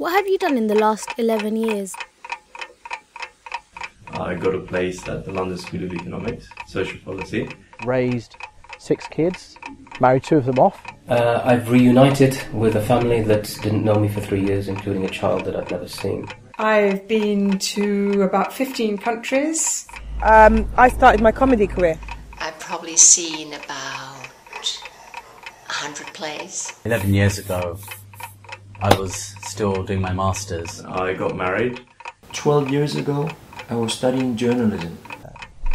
What have you done in the last 11 years? I got a place at the London School of Economics, Social Policy. Raised 6 kids, married 2 of them off. I've reunited with a family that didn't know me for 3 years, including a child that I've never seen. I've been to about 15 countries. I started my comedy career. I've probably seen about 100 plays. 11 years ago, I was still doing my masters. I got married. 12 years ago, I was studying journalism.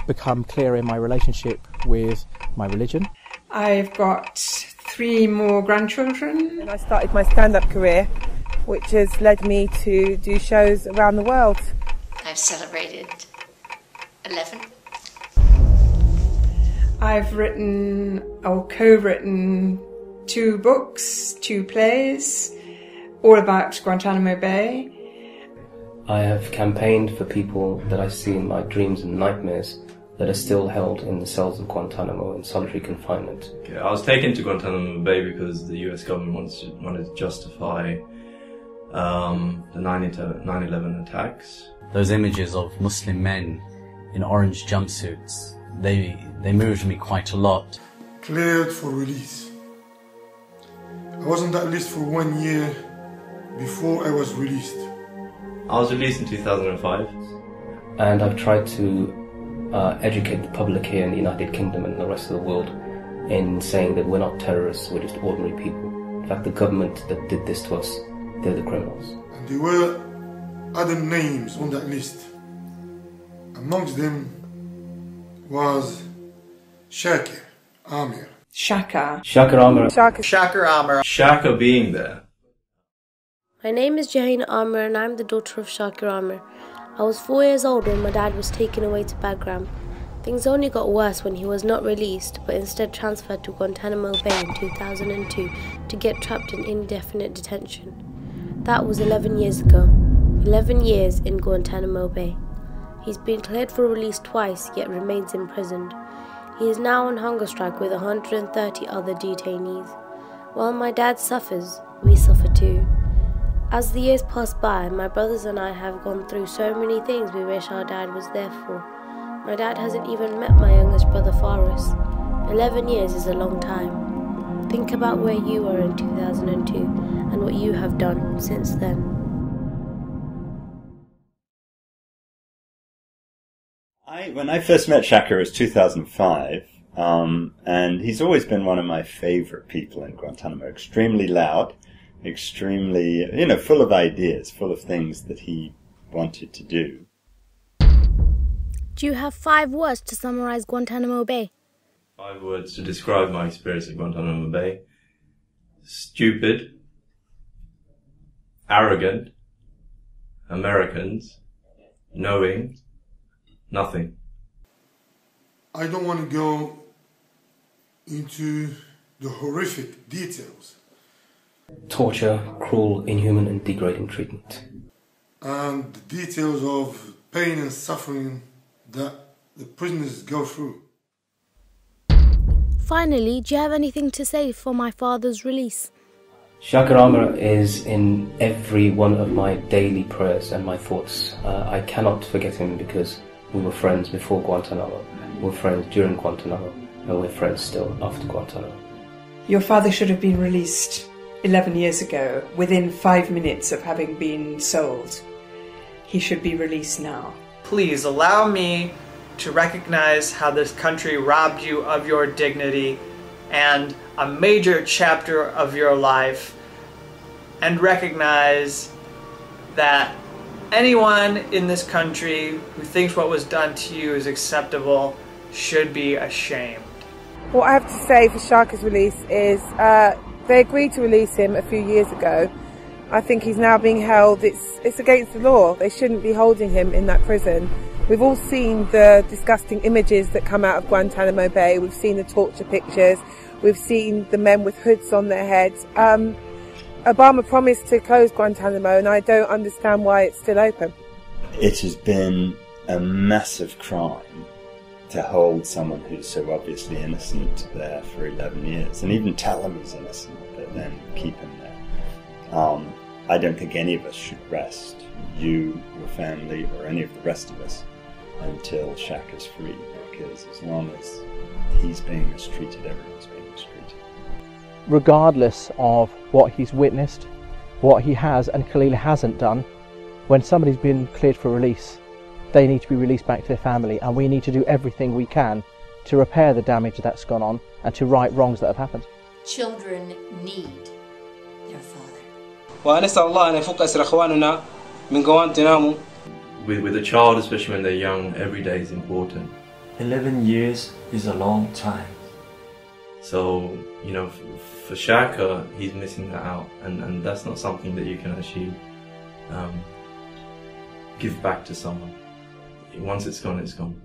Become clear in my relationship with my religion. I've got 3 more grandchildren. And I started my stand-up career, which has led me to do shows around the world. I've celebrated 11. I've written or co-written 2 books, 2 plays, all about Guantanamo Bay. I have campaigned for people that I see in my dreams and nightmares that are still held in the cells of Guantanamo in solitary confinement. Okay, I was taken to Guantanamo Bay because the US government wanted to justify the 9/11 attacks. Those images of Muslim men in orange jumpsuits, they moved me quite a lot. Cleared for release. I was on that list for 1 year before I was released. I was released in 2005. And I've tried to educate the public here in the United Kingdom and the rest of the world in saying that we're not terrorists, we're just ordinary people. In fact, the government that did this to us, they're the criminals. And there were other names on that list. Amongst them was Shaker Aamer. Shaker Aamer. Shaker Aamer. Shaker being there. My name is Johina Aamer and I'm the daughter of Shaker Aamer. I was 4 years old when my dad was taken away to Bagram. Things only got worse when he was not released, but instead transferred to Guantanamo Bay in 2002 to get trapped in indefinite detention. That was 11 years ago. 11 years in Guantanamo Bay. He's been cleared for release twice, yet remains imprisoned. He is now on hunger strike with 130 other detainees. While my dad suffers, we suffer too. As the years pass by, my brothers and I have gone through so many things we wish our dad was there for. My dad hasn't even met my youngest brother Faris. 11 years is a long time. Think about where you were in 2002 and what you have done since then. When I first met Shaker, it was 2005, and he's always been one of my favorite people in Guantanamo. Extremely loud. Extremely, full of ideas, full of things that he wanted to do. Do you have 5 words to summarize Guantanamo Bay? 5 words to describe my experience at Guantanamo Bay. Stupid. Arrogant. Americans. Knowing. Nothing. I don't want to go into the horrific details. Torture, cruel, inhuman and degrading treatment. And the details of pain and suffering that the prisoners go through. Finally, do you have anything to say for my father's release? Shaker Aamer is in every one of my daily prayers and my thoughts. I cannot forget him because we were friends before Guantanamo, we were friends during Guantanamo, and we're friends still after Guantanamo. Your father should have been released 11 years ago, within 5 minutes of having been sold. He should be released now. Please allow me to recognize how this country robbed you of your dignity and a major chapter of your life, and recognize that anyone in this country who thinks what was done to you is acceptable should be ashamed. What I have to say for Shaker's release is they agreed to release him a few years ago. I think he's now being held. It's against the law. They shouldn't be holding him in that prison. We've all seen the disgusting images that come out of Guantanamo Bay. We've seen the torture pictures. We've seen the men with hoods on their heads. Obama promised to close Guantanamo, and I don't understand why it's still open. It has been a massive crime to hold someone who's so obviously innocent there for 11 years, and even tell him he's innocent, but then keep him there. I don't think any of us should rest, you, your family, or any of the rest of us, until Shaker's free, because as long as he's being mistreated, everyone's being mistreated. Regardless of what he's witnessed, what he has and clearly hasn't done, when somebody's been cleared for release, they need to be released back to their family, and we need to do everything we can to repair the damage that's gone on and to right wrongs that have happened. Children need their father. ونسأل الله أن يفك أسر إخواننا من غوانتنامو. With a child, especially when they're young, every day is important. 11 years is a long time. So, you know, for Shaker, he's missing that out, and that's not something that you can actually give back to someone. Once it's gone, it's gone.